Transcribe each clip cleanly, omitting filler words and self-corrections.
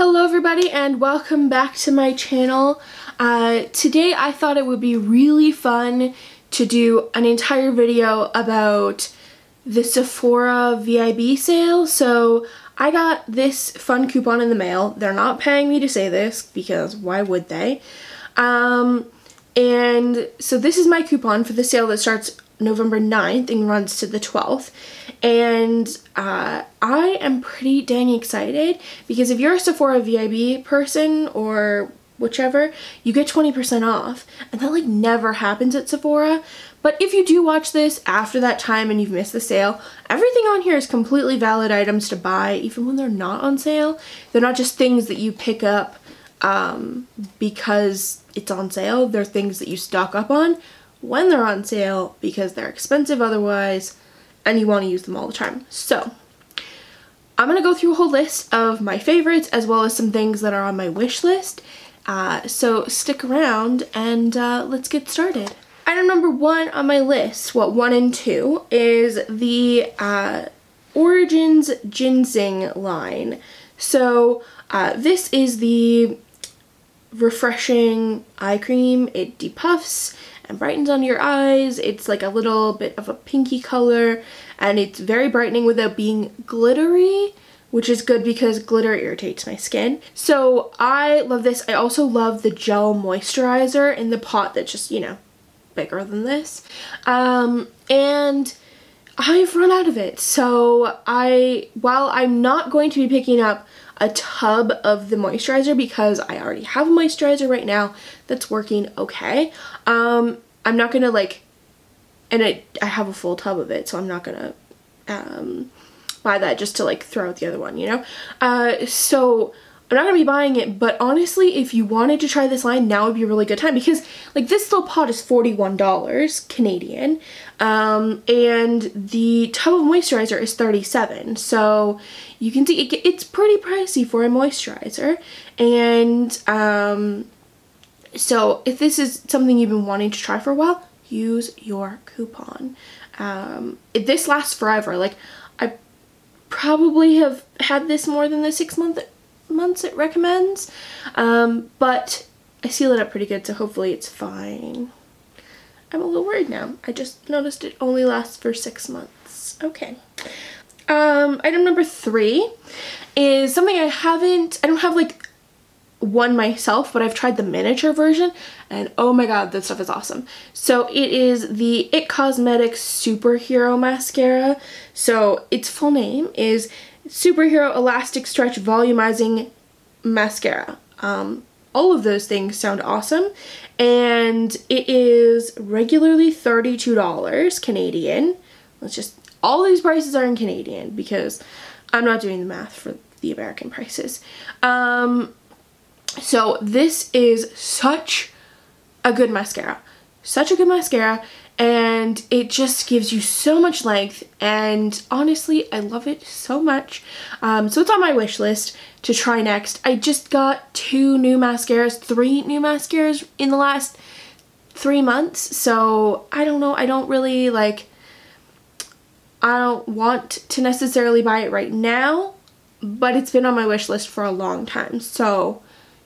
Hello everybody and welcome back to my channel. Today I thought it would be really fun to do an entire video about the Sephora VIB sale. So I got this fun coupon in the mail. They're not paying me to say this because why would they? And so this is my coupon for the sale that starts November 9th and runs to the 12th. And I am pretty dang excited because if you're a Sephora VIB person or whichever, you get 20% off. And that like never happens at Sephora. But if you do watch this after that time and you've missed the sale, everything on here is completely valid items to buy even when they're not on sale. They're not just things that you pick up because it's on sale. They're things that you stock up on when they're on sale because they're expensive otherwise and you want to use them all the time. So I'm going to go through a whole list of my favorites as well as some things that are on my wish list. So stick around and let's get started. Item number 1 on my list, 1 and 2, is the Origins Ginseng line. So this is the refreshing eye cream. It depuffs and brightens under your eyes. It's like a little bit of a pinky color and it's very brightening without being glittery, which is good because glitter irritates my skin. So I love this. I also love the gel moisturizer in the pot that's just, you know, bigger than this. And I've run out of it. So while I'm not going to be picking up a tub of the moisturizer because I already have a moisturizer right now that's working okay, I'm not gonna like, and I have a full tub of it, so I'm not gonna buy that just to like throw out the other one, you know? So I'm not gonna be buying it, but honestly, if you wanted to try this line, now would be a really good time because like this little pot is $41 Canadian, and the tub of moisturizer is $37. So you can see it's pretty pricey for a moisturizer. And so if this is something you've been wanting to try for a while, use your coupon. This lasts forever. Like I probably have had this more than the 6 months it recommends, but I seal it up pretty good, so hopefully it's fine. I'm a little worried now. I just noticed it only lasts for 6 months. Okay. Item number 3 is something I don't have like one myself, but I've tried the miniature version and oh my god, that stuff is awesome. So it is the IT Cosmetics Superhero Mascara. So its full name is Superhero Elastic Stretch Volumizing Mascara. All of those things sound awesome, and it is regularly $32 Canadian. All these prices are in Canadian because I'm not doing the math for the American prices. So this is such a good mascara. Such a good mascara, and it just gives you so much length, and honestly I love it so much. So it's on my wish list to try next. I just got 3 new mascaras in the last 3 months, so I don't know, I don't want to necessarily buy it right now, but it's been on my wish list for a long time, so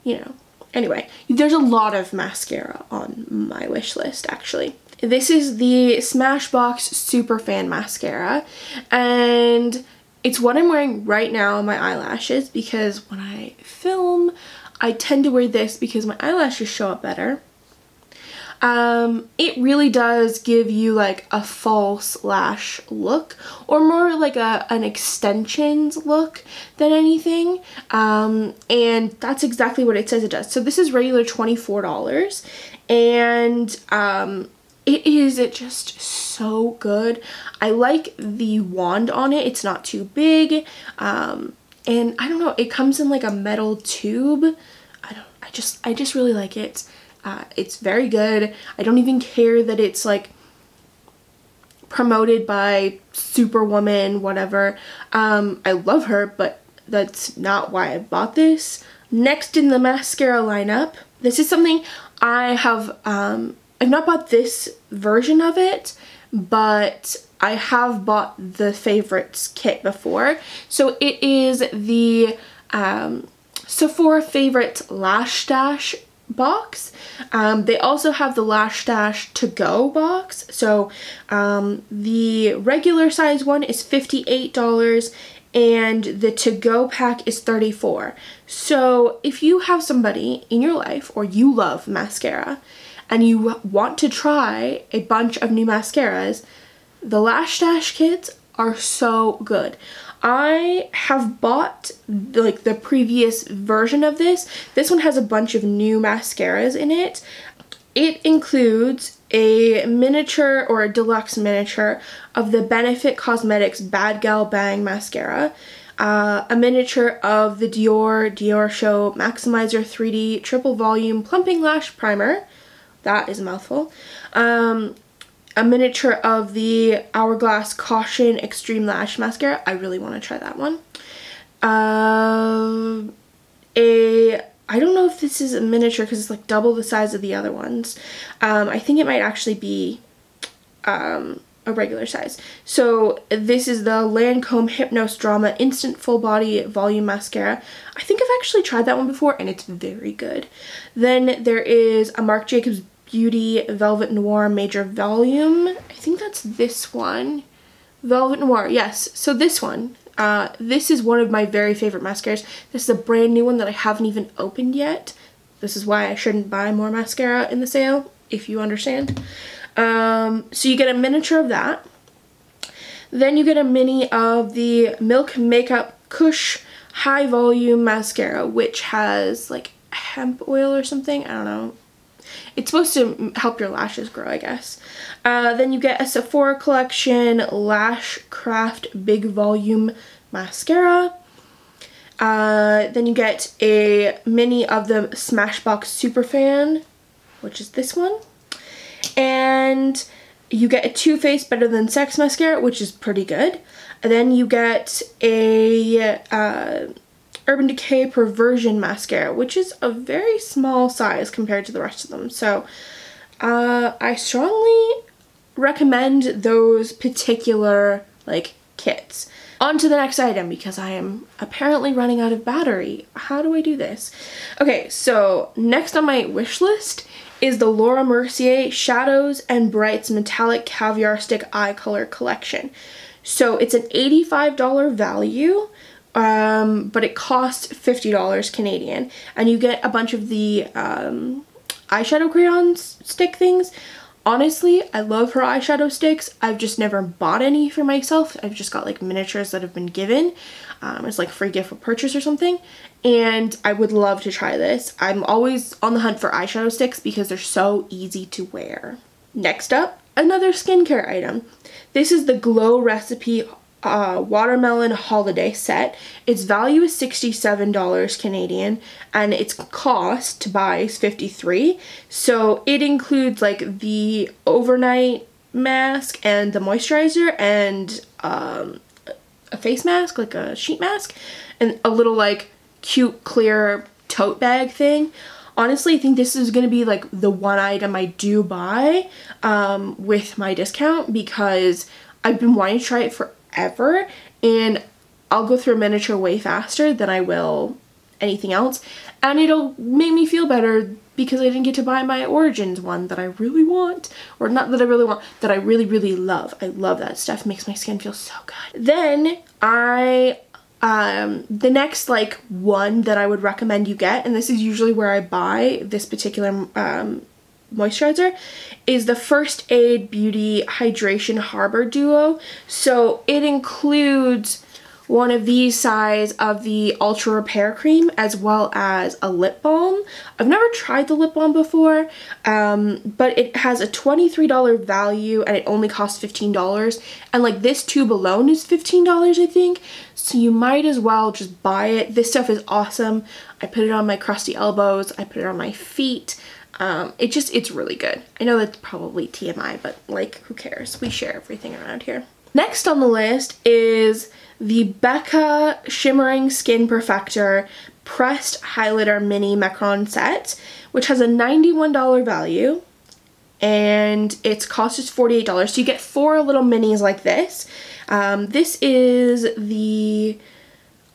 you know. Anyway, there's a lot of mascara on my wish list actually. This is the Smashbox Superfan Mascara, and it's what I'm wearing right now on my eyelashes because when I film, I tend to wear this because my eyelashes show up better. It really does give you like a false lash look, or more like an extensions look than anything, and that's exactly what it says it does. So this is regular $24, and it is just so good. I like the wand on it. It's not too big, and I don't know, it comes in like a metal tube. I just really like it. It's very good. I don't even care that it's like promoted by Superwoman, whatever. I love her, but that's not why I bought this. Next in the mascara lineup, this is something I have, I've not bought this version of it, but I have bought the favorites kit before. So it is the Sephora Favorites Lash Stash box. They also have the Lash Stash to go box. So the regular size one is $58 and the to go pack is $34. So if you have somebody in your life or you love mascara and you want to try a bunch of new mascaras, the Lash Stash kits are so good. I have bought like the previous version of this. This one has a bunch of new mascaras in it. It includes a miniature or a deluxe miniature of the Benefit Cosmetics Bad Gal Bang mascara, a miniature of the Dior Show Maximizer 3D Triple Volume Plumping Lash Primer. That is a mouthful. A miniature of the Hourglass Caution Extreme Lash Mascara. I really want to try that one. I don't know if this is a miniature because it's like double the size of the other ones. I think it might actually be a regular size. So this is the Lancome Hypnose Drama Instant Full Body Volume Mascara. I think I've actually tried that one before and it's very good. Then there is a Marc Jacobs Beauty Velvet Noir Major Volume. I think that's this one. Velvet Noir, yes. So this one. This is one of my very favorite mascaras. This is a brand new one that I haven't even opened yet. This is why I shouldn't buy more mascara in the sale, if you understand. So you get a miniature of that. Then you get a mini of the Milk Makeup Kush High Volume Mascara, which has like hemp oil or something. I don't know. It's supposed to help your lashes grow, I guess. Then you get a Sephora Collection Lash Craft Big Volume Mascara. Then you get a mini of the Smashbox Superfan, which is this one. And you get a Too Faced Better Than Sex Mascara, which is pretty good. And then you get a Urban Decay Perversion Mascara, which is a very small size compared to the rest of them. So I strongly recommend those particular like kits. On to the next item because I am apparently running out of battery. How do I do this? Okay, so next on my wish list is the Laura Mercier Shadows and Brights Metallic Caviar Stick Eye Color Collection. So it's an $85 value. But it costs $50 Canadian, and you get a bunch of the eyeshadow crayons stick things. Honestly, I love her eyeshadow sticks. I've just never bought any for myself. I've just got like miniatures that have been given. It's like free gift for purchase or something, and I would love to try this. I'm always on the hunt for eyeshadow sticks because they're so easy to wear. Next up, another skincare item. This is the Glow Recipe Watermelon Holiday Set. Its value is $67 Canadian and its cost to buy is $53. So it includes like the overnight mask and the moisturizer and a face mask, like a sheet mask, and a little like cute clear tote bag thing. Honestly, I think this is going to be like the one item I do buy with my discount because I've been wanting to try it forever and I'll go through a miniature way faster than I will anything else, and it'll make me feel better because I didn't get to buy my Origins one that I really want, or not that I really want, that I really, really love. I love that stuff. It makes my skin feel so good. Then the next like one that I would recommend you get, and this is usually where I buy this particular moisturizer, is the First Aid Beauty Hydration Harbor Duo. So it includes one of these size of the Ultra Repair Cream as well as a lip balm. I've never tried the lip balm before, but it has a $23 value and it only costs $15. And like this tube alone is $15, I think. So you might as well just buy it. This stuff is awesome. I put it on my crusty elbows. I put it on my feet. It's really good. I know that's probably TMI, but like, who cares? We share everything around here. Next on the list is the Becca Shimmering Skin Perfector Pressed Highlighter Mini Macron Set, which has a $91 value and its cost is $48. So you get 4 little minis like this. This is the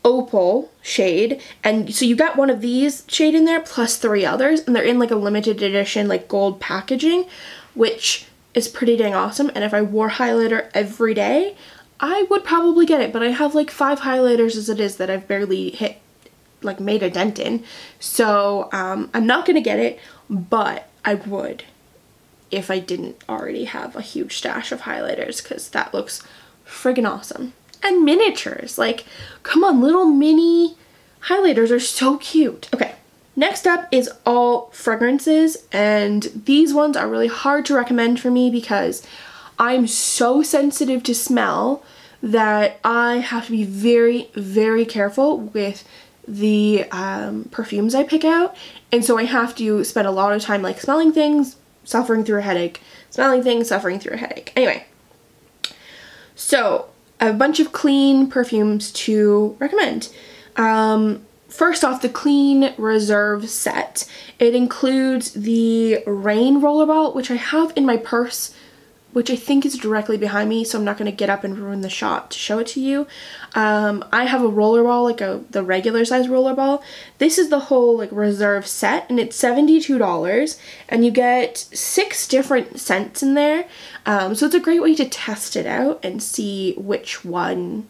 opal shade, and so you got one of these shade in there plus 3 others, and they're in like a limited edition like gold packaging, which is pretty dang awesome. And if I wore highlighter every day, I would probably get it, but I have like 5 highlighters as it is that I've barely hit, like made a dent in, so I'm not gonna get it, but I would if I didn't already have a huge stash of highlighters, because that looks friggin' awesome. And miniatures, like, come on, little mini highlighters are so cute. Okay, next up is all fragrances, and these ones are really hard to recommend for me because I'm so sensitive to smell that I have to be very, very careful with the perfumes I pick out, and so I have to spend a lot of time like smelling things, suffering through a headache, smelling things, suffering through a headache. Anyway, so I have a bunch of clean perfumes to recommend. First off, the Clean Reserve set. It includes the Rain Rollerball, which I have in my purse, which I think is directly behind me, so I'm not going to get up and ruin the shot to show it to you. I have a rollerball, like the regular size rollerball. This is the whole like reserve set, and it's $72, and you get 6 different scents in there. So it's a great way to test it out and see which one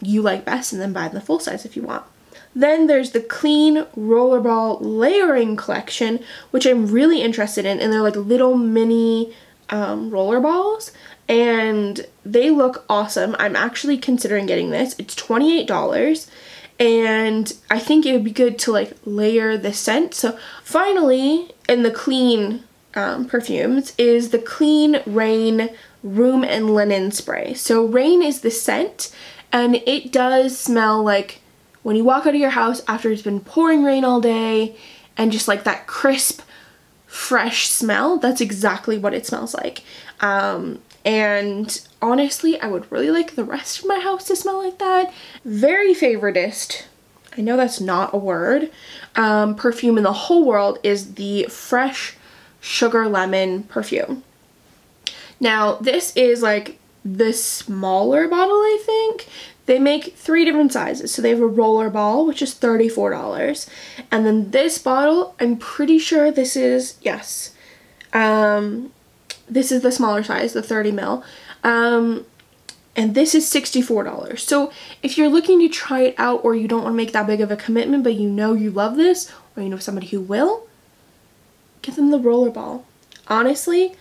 you like best, and then buy the full size if you want. Then there's the Clean Rollerball Layering Collection, which I'm really interested in, and they're like little mini roller balls, and they look awesome. I'm actually considering getting this. It's $28, and I think it would be good to like layer the scent. So finally, in the clean perfumes is the Clean Rain Room and Linen Spray. So Rain is the scent, and it does smell like when you walk out of your house after it's been pouring rain all day, and just like that crisp, fresh smell. That's exactly what it smells like. And honestly, I would really like the rest of my house to smell like that. Very favoritist, I know that's not a word, perfume in the whole world is the Fresh Sugar Lemon perfume. Now this is like the smaller bottle, I think. They make 3 different sizes. So they have a roller ball, which is $34. And then this bottle, I'm pretty sure this is, yes, this is the smaller size, the 30 ml. And this is $64. So if you're looking to try it out, or you don't want to make that big of a commitment, but you know you love this, or you know somebody who will, give them the roller ball. Honestly,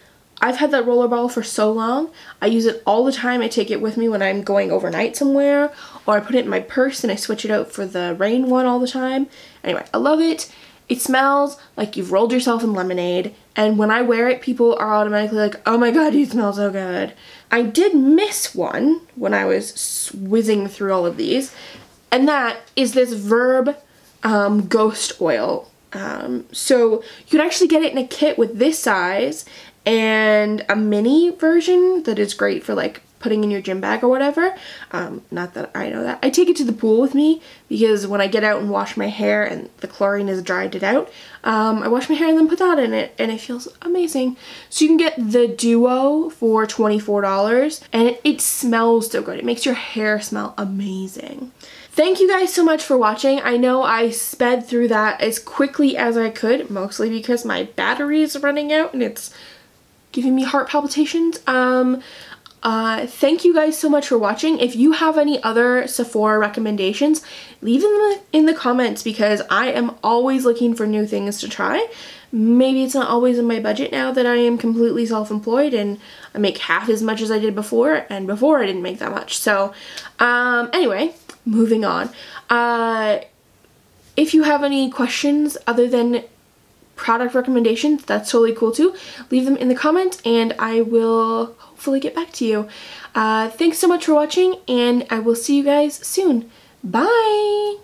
I've had that roller ball for so long. I use it all the time. I take it with me when I'm going overnight somewhere, or I put it in my purse and I switch it out for the rain one all the time. Anyway, I love it. It smells like you've rolled yourself in lemonade, and when I wear it, people are automatically like, oh my god, you smell so good. I did miss one when I was whizzing through all of these, and that is this VIB Ghost Oil. So you can actually get it in a kit with this size and a mini version that is great for like putting in your gym bag or whatever. Not that I know that. I take it to the pool with me because when I get out and wash my hair and the chlorine has dried it out, I wash my hair and then put that in it, and it feels amazing. So you can get the duo for $24, and it smells so good. It makes your hair smell amazing. Thank you guys so much for watching. I know I sped through that as quickly as I could, mostly because my battery is running out and it's giving me heart palpitations. Thank you guys so much for watching. If you have any other Sephora recommendations, leave them in the comments, because I am always looking for new things to try. Maybe it's not always in my budget now that I am completely self-employed and I make half as much as I did before, and before I didn't make that much. So anyway, moving on. If you have any questions other than product recommendations, that's totally cool too. Leave them in the comments and I will hopefully get back to you. Thanks so much for watching, and I will see you guys soon. Bye!